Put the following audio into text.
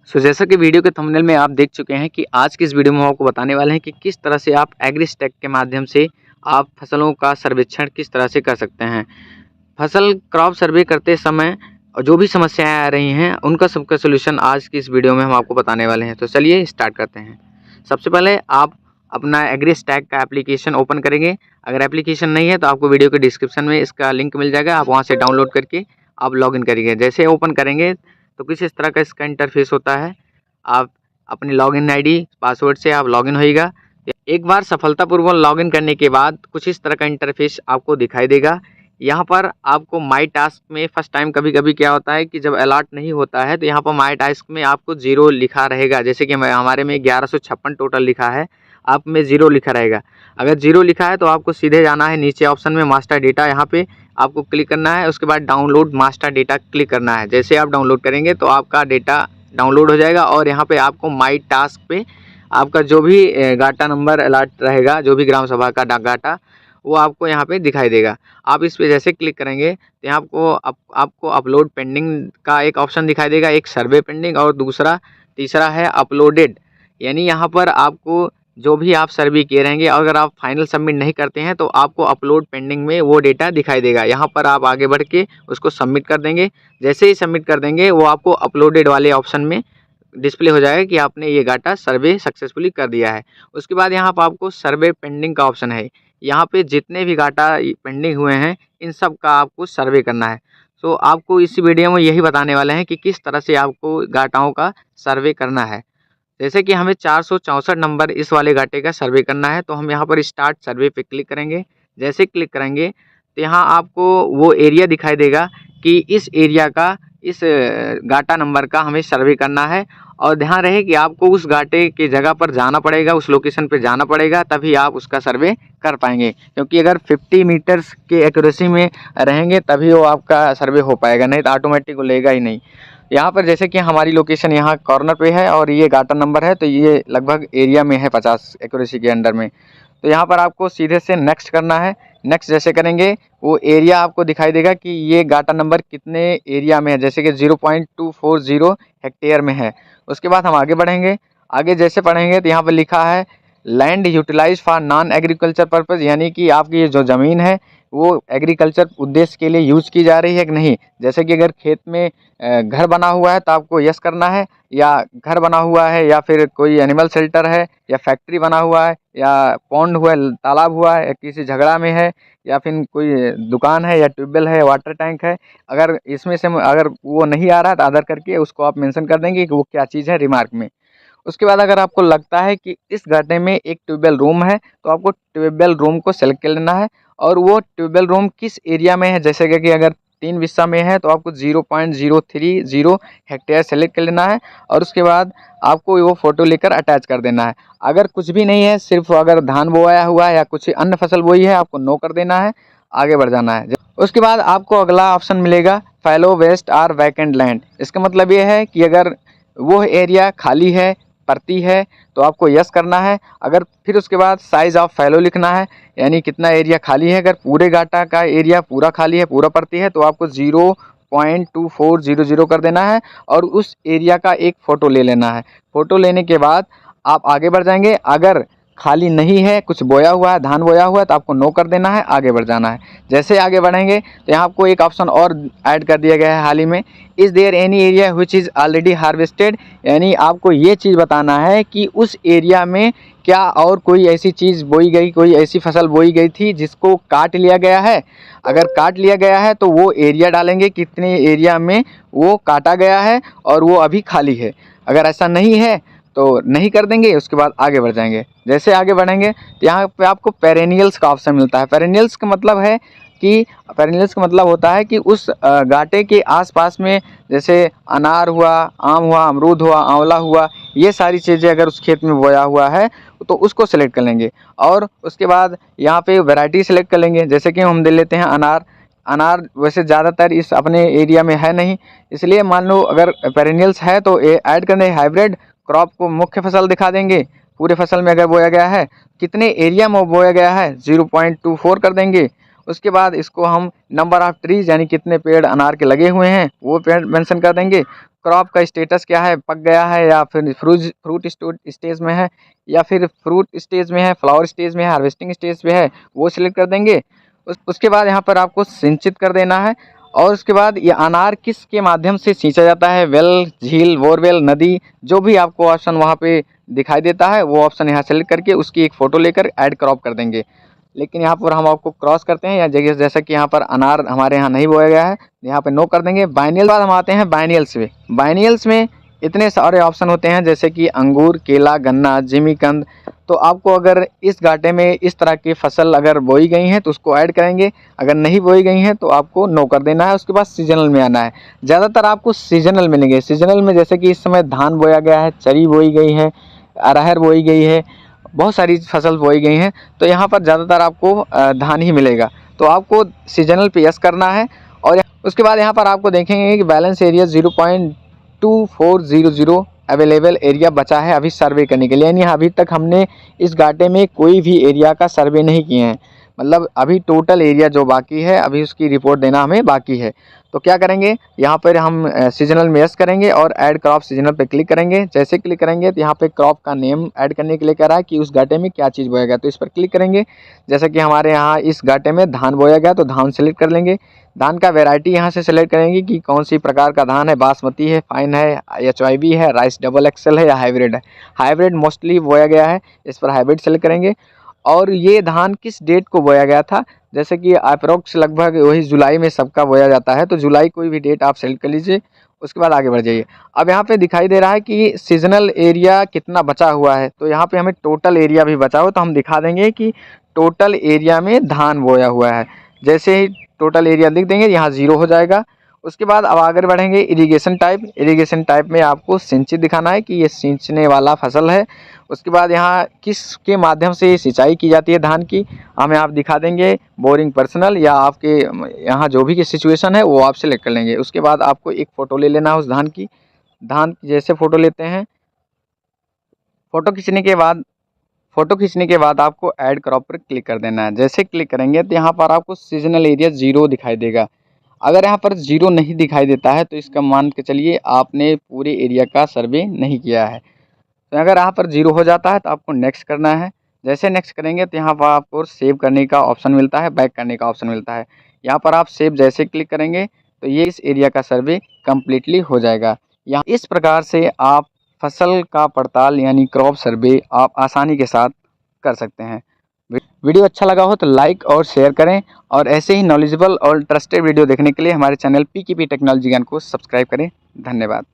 जैसा कि वीडियो के थंबनेल में आप देख चुके हैं कि आज की इस वीडियो में हम आपको बताने वाले हैं कि किस तरह से आप एग्रीस्टैक के माध्यम से आप फसलों का सर्वेक्षण किस तरह से कर सकते हैं। फसल क्रॉप सर्वे करते समय जो भी समस्याएं आ रही हैं उनका सबका सलूशन आज की इस वीडियो में हम आपको बताने वाले हैं। तो चलिए स्टार्ट करते हैं। सबसे पहले आप अपना एग्रीस्टैक का एप्लीकेशन ओपन करेंगे। अगर एप्लीकेशन नहीं है तो आपको वीडियो के डिस्क्रिप्शन में इसका लिंक मिल जाएगा, आप वहां से डाउनलोड करके आप लॉगिन करेंगे। जैसे ओपन करेंगे तो कुछ इस तरह का इसका इंटरफेस होता है। आप अपनी लॉगिन आईडी पासवर्ड से आप लॉगिन होइएगा। एक बार सफलतापूर्वक लॉगिन करने के बाद कुछ इस तरह का इंटरफेस आपको दिखाई देगा। यहाँ पर आपको माई टास्क में फर्स्ट टाइम कभी कभी क्या होता है कि जब अलर्ट नहीं होता है तो यहाँ पर माई टास्क में आपको 0 लिखा रहेगा। जैसे कि हमारे में 1156 टोटल लिखा है, आप में 0 लिखा रहेगा। अगर 0 लिखा है तो आपको सीधे जाना है नीचे ऑप्शन में मास्टर डेटा, यहाँ पे आपको क्लिक करना है। उसके बाद डाउनलोड मास्टर डेटा क्लिक करना है। जैसे आप डाउनलोड करेंगे तो आपका डेटा डाउनलोड हो जाएगा और यहाँ पे आपको माई टास्क पे आपका जो भी गाटा नंबर अलर्ट रहेगा, जो भी ग्राम सभा का गाटा, वो आपको यहाँ पे दिखाई देगा। आप इस पे जैसे क्लिक करेंगे तो यहाँ आपको अपलोड पेंडिंग का एक ऑप्शन दिखाई देगा, एक सर्वे पेंडिंग और तीसरा है अपलोडेड। यानी यहाँ पर आपको जो भी आप सर्वे किए रहेंगे और अगर आप फाइनल सबमिट नहीं करते हैं तो आपको अपलोड पेंडिंग में वो डेटा दिखाई देगा। यहाँ पर आप आगे बढ़ के उसको सबमिट कर देंगे। जैसे ही सबमिट कर देंगे वो आपको अपलोडेड वाले ऑप्शन में डिस्प्ले हो जाएगा कि आपने ये डाटा सर्वे सक्सेसफुली कर दिया है। उसके बाद यहाँ पर आपको सर्वे पेंडिंग का ऑप्शन है। यहाँ पे जितने भी डाटा पेंडिंग हुए हैं इन सब का आपको सर्वे करना है। तो आपको इस वीडियो में यही बताने वाले हैं कि किस तरह से आपको डाटाओं का सर्वे करना है। जैसे कि हमें 464 नंबर इस वाले गाटे का सर्वे करना है तो हम यहाँ पर स्टार्ट सर्वे पे क्लिक करेंगे। जैसे क्लिक करेंगे तो यहाँ आपको वो एरिया दिखाई देगा कि इस एरिया का इस गाटा नंबर का हमें सर्वे करना है। और ध्यान रहे कि आपको उस गाटे की जगह पर जाना पड़ेगा, उस लोकेशन पे जाना पड़ेगा, तभी आप उसका सर्वे कर पाएंगे। क्योंकि अगर 50 मीटर्स के एक्यूरेसी में रहेंगे तभी वो आपका सर्वे हो पाएगा, नहीं तो ऑटोमेटिक वो लेगा ही नहीं। यहाँ पर जैसे कि हमारी लोकेशन यहाँ कॉर्नर पे है और ये गाटा नंबर है तो ये लगभग एरिया में है 50 एक्यूरेसी के अंडर में। तो यहाँ पर आपको सीधे से नेक्स्ट करना है। नेक्स्ट जैसे करेंगे वो एरिया आपको दिखाई देगा कि ये गाटा नंबर कितने एरिया में है, जैसे कि 0.240 हेक्टेयर में है। उसके बाद हम आगे बढ़ेंगे। आगे जैसे पढ़ेंगे तो यहाँ पर लिखा है land utilize for non agriculture purpose, यानी कि आपकी ये जो ज़मीन है वो एग्रीकल्चर उद्देश्य के लिए यूज़ की जा रही है कि नहीं। जैसे कि अगर खेत में घर बना हुआ है तो आपको यस करना है, या घर बना हुआ है या फिर कोई एनिमल शेल्टर है या फैक्ट्री बना हुआ है या पॉन्ड हुआ है, तालाब हुआ है, या किसी झगड़ा में है या फिर कोई दुकान है या ट्यूबवेल है, वाटर टैंक है, अगर इसमें से अगर वो नहीं आ रहा है तो आधार करके उसको आप मेंशन कर देंगे कि वो क्या चीज़ है रिमार्क में। उसके बाद अगर आपको लगता है कि इस गड्ढे में एक ट्यूबवेल रूम है तो आपको ट्यूबवेल रूम को सेलेक्ट कर लेना है और वो ट्यूबवेल रूम किस एरिया में है। जैसे कि अगर 3 बिस्सा में है तो आपको 0.030 हेक्टेयर सेलेक्ट कर लेना है और उसके बाद आपको वो फ़ोटो लेकर अटैच कर देना है। अगर कुछ भी नहीं है, सिर्फ अगर धान बोया हुआ है या कुछ अन्य फसल बोई है, आपको नो कर देना है, आगे बढ़ जाना है। उसके बाद आपको अगला ऑप्शन मिलेगा फैलो वेस्ट आर वैकेंट लैंड। इसका मतलब ये है कि अगर वो एरिया खाली है, परती है, तो आपको यस करना है। अगर फिर उसके बाद साइज़ ऑफ फैलो लिखना है, यानी कितना एरिया खाली है। अगर पूरे गाटा का एरिया पूरा खाली है, पूरा परती है, तो आपको 0.2400 कर देना है और उस एरिया का एक फ़ोटो ले लेना है। फ़ोटो लेने के बाद आप आगे बढ़ जाएंगे। अगर खाली नहीं है, कुछ बोया हुआ है, धान बोया हुआ है, तो आपको नो कर देना है, आगे बढ़ जाना है। जैसे आगे बढ़ेंगे तो यहाँ आपको एक ऑप्शन और ऐड कर दिया गया है हाल ही में, is there any area which is already harvested, यानी आपको ये चीज़ बताना है कि उस एरिया में क्या और कोई ऐसी चीज़ बोई गई, कोई ऐसी फसल बोई गई थी जिसको काट लिया गया है। अगर काट लिया गया है तो वो एरिया डालेंगे कितने एरिया में वो काटा गया है और वो अभी खाली है। अगर ऐसा नहीं है तो नहीं कर देंगे, उसके बाद आगे बढ़ जाएंगे। जैसे आगे बढ़ेंगे तो यहाँ पे आपको पेरेनियल्स का ऑप्शन मिलता है। पेरेनियल्स का मतलब है कि पेरेनियल्स का मतलब होता है कि उस गाटे के आसपास में जैसे अनार हुआ, आम हुआ, अमरूद हुआ, आंवला हुआ, ये सारी चीज़ें अगर उस खेत में बोया हुआ है तो उसको सेलेक्ट कर लेंगे और उसके बाद यहाँ पे वैरायटी सेलेक्ट कर लेंगे। जैसे कि हम दे लेते हैं अनार। अनार वैसे ज़्यादातर इस अपने एरिया में है नहीं, इसलिए मान लो अगर पेरेनियल्स है तो ऐड करने हाइब्रिड क्रॉप को मुख्य फसल दिखा देंगे। पूरे फसल में अगर बोया गया है, कितने एरिया में बोया गया है 0.24 कर देंगे। उसके बाद इसको हम नंबर ऑफ ट्रीज यानी कितने पेड़ अनार के लगे हुए हैं वो पेड़ मेंशन कर देंगे। क्रॉप का स्टेटस क्या है, पक गया है या फिर फ्रूट स्टेज में है या फिर फ्रूट स्टेज में है, फ्लावर स्टेज में है, हार्वेस्टिंग स्टेज पे है, वो सिलेक्ट कर देंगे। उसके बाद यहाँ पर आपको सिंचित कर देना है। और उसके बाद ये अनार किसके माध्यम से सींचा जाता है, वेल, झील, बोरवेल, नदी, जो भी आपको ऑप्शन वहाँ पे दिखाई देता है वो ऑप्शन यहाँ सेलेक्ट करके उसकी एक फ़ोटो लेकर ऐड क्रॉप कर देंगे। लेकिन यहाँ पर हम आपको क्रॉस करते हैं या जगह जैसा कि यहाँ पर अनार हमारे यहाँ नहीं बोया गया है, यहाँ पे नो कर देंगे। बाइनियल बाद हम आते हैं बाइनियल्स में। बाइनियल्स में इतने सारे ऑप्शन होते हैं जैसे कि अंगूर, केला, गन्ना, जिमीकंद। तो आपको अगर इस घाटे में इस तरह की फसल अगर बोई गई हैं तो उसको ऐड करेंगे, अगर नहीं बोई गई हैं तो आपको नो कर देना है। उसके बाद सीजनल में आना है। ज़्यादातर आपको सीजनल मिलेंगे। सीजनल में जैसे कि इस समय धान बोया गया है, चरी बोई गई है, अरहर बोई गई है, बहुत सारी फसल बोई गई हैं, तो यहाँ पर ज़्यादातर आपको धान ही मिलेगा। तो आपको सीजनल पे यस करना है। और उसके बाद यहाँ पर आपको देखेंगे कि बैलेंस एरिया 0.2400 अवेलेबल एरिया बचा है अभी सर्वे करने के लिए, यानी अभी तक हमने इस घाटे में कोई भी एरिया का सर्वे नहीं किए हैं। मतलब अभी टोटल एरिया जो बाकी है अभी उसकी रिपोर्ट देना हमें बाकी है। तो क्या करेंगे, यहाँ पर हम सीजनल में यस करेंगे और ऐड क्रॉप सीजनल पे क्लिक करेंगे। जैसे क्लिक करेंगे तो यहाँ पे क्रॉप का नेम ऐड करने के लिए कह रहा है कि उस घाटे में क्या चीज़ बोया गया, तो इस पर क्लिक करेंगे। जैसे कि हमारे यहाँ इस घाटे में धान बोया गया तो धान सेलेक्ट कर लेंगे। धान का वैरायटी यहाँ से सेलेक्ट करेंगे कि कौन सी प्रकार का धान है, बासमती है, फाइन है, HYB है, राइस डबल एक्सेल है या हाइब्रिड है। हाइब्रिड मोस्टली बोया गया है, इस पर हाइब्रिड सेलेक्ट करेंगे। और ये धान किस डेट को बोया गया था, जैसे कि अप्रोक्स लगभग वही जुलाई में सबका बोया जाता है, तो जुलाई कोई भी डेट आप सेलेक्ट कर लीजिए। उसके बाद आगे बढ़ जाइए। अब यहाँ पे दिखाई दे रहा है कि सीजनल एरिया कितना बचा हुआ है, तो यहाँ पे हमें टोटल एरिया भी बचा हो तो हम दिखा देंगे कि टोटल एरिया में धान बोया हुआ है। जैसे ही टोटल एरिया लिख देंगे यहाँ 0 हो जाएगा। उसके बाद अब आगे बढ़ेंगे इरिगेशन टाइप। इरिगेशन टाइप में आपको सिंचित दिखाना है कि ये सींचने वाला फसल है। उसके बाद यहाँ किसके माध्यम से सिंचाई की जाती है धान की, हमें आप दिखा देंगे, बोरिंग पर्सनल या आपके यहाँ जो भी की सिचुएशन है वो आप सेलेक्ट कर लेंगे। उसके बाद आपको एक फ़ोटो ले लेना है उस धान की। धान जैसे फ़ोटो लेते हैं, फ़ोटो खींचने के बाद आपको ऐड क्रॉप पर क्लिक कर देना है। जैसे क्लिक करेंगे तो यहाँ पर आपको सीजनल एरिया 0 दिखाई देगा। अगर यहाँ पर 0 नहीं दिखाई देता है तो इसका मान के चलिए आपने पूरे एरिया का सर्वे नहीं किया है। तो अगर यहाँ पर 0 हो जाता है तो आपको नेक्स्ट करना है। जैसे नेक्स्ट करेंगे तो यहाँ पर आपको सेव करने का ऑप्शन मिलता है, बैक करने का ऑप्शन मिलता है। यहाँ पर आप सेव जैसे क्लिक करेंगे तो ये इस एरिया का सर्वे कम्प्लीटली हो जाएगा। यहाँ इस प्रकार से आप फसल का पड़ताल यानी क्रॉप सर्वे आप आसानी के साथ कर सकते हैं। वीडियो अच्छा लगा हो तो लाइक और शेयर करें और ऐसे ही नॉलेजेबल और ट्रस्टेड वीडियो देखने के लिए हमारे चैनल PKP टेक्नोलॉजी ज्ञान को सब्सक्राइब करें। धन्यवाद।